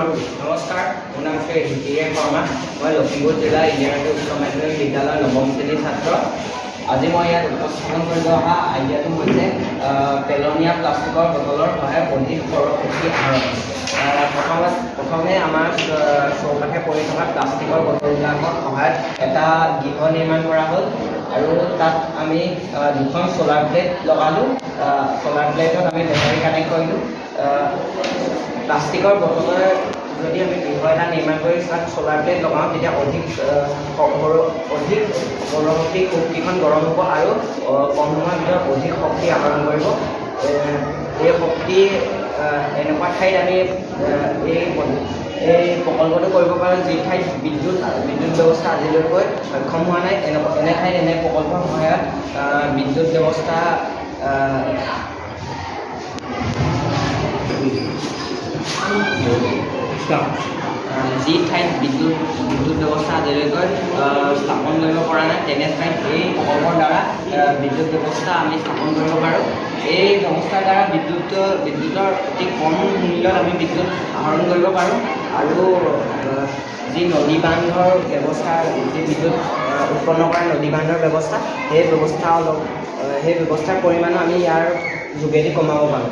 নমস্কাৰ, মোৰ নাম শ্ৰী হিতিৰে শৰ্মা। মই লখিমপুৰ জিলা ইন্দিৰা উচ্চ মাধ্যমিক বিদ্যালয়ৰ নৱম শ্ৰেণীৰ ছাত্ৰ। আজি মই ইয়াত উপস্থাপন কৰিব অহা আইডিয়াটো হৈছে পেলনীয়া প্লাষ্টিকৰ বটলৰ সহায়ত অধিক সৌৰশক্তি আহৰণ। প্ৰথমে আমাৰ চৌপাশে পৰি থকা প্লাষ্টিকৰ বটলবিলাকৰ সহায়ত এটা গৃহ নিৰ্মাণ কৰা হ'ল আৰু তাত আমি দুখন চ'লাৰ প্লেট লগালোঁ। চ'লাৰ প্লেটত আমি বেটাৰী কানেক্ট কৰিলোঁ। প্লাষ্টিকৰ বটলৰ যদি আমি গৃহ এটা নিৰ্মাণ কৰি তাত চ'লাৰ প্লেট লগাওঁ তেতিয়া অধিক সৌৰশক্তি শক্তিখন গৰম হ'ব আৰু কম সময়ৰ ভিতৰত অধিক শক্তি আহৰণ কৰিব। এই শক্তি এনেকুৱা ঠাইত আমি এই প্ৰকল্পটো কৰিব পাৰোঁ যি ঠাইত বিদ্যুৎ ব্যৱস্থা আজিলৈকৈ সক্ষম হোৱা নাই। এনে ঠাইত এনে প্ৰকল্পৰ সহায়ত বিদ্যুৎ ব্যৱস্থা যি ঠাইত বিদ্যুৎ ব্যৱস্থা আজিলৈকৈ স্থাপন কৰিব পৰা নাই তেনে ঠাইত এই প্ৰকল্পৰ দ্বাৰা বিদ্যুৎ ব্যৱস্থা আমি স্থাপন কৰিব পাৰোঁ। এই ব্যৱস্থাৰ দ্বাৰা বিদ্যুতৰ অতি কম মূল্যত আমি বিদ্যুৎ আহৰণ কৰিব পাৰোঁ আৰু যি নদী বান্ধৰ ব্যৱস্থা, যি বিদ্যুৎ উৎপন্ন কৰা নদী বান্ধৰ ব্যৱস্থা, সেই ব্যৱস্থাৰ পৰিমাণো আমি ইয়াৰ যোগেদি কমাব পাৰোঁ।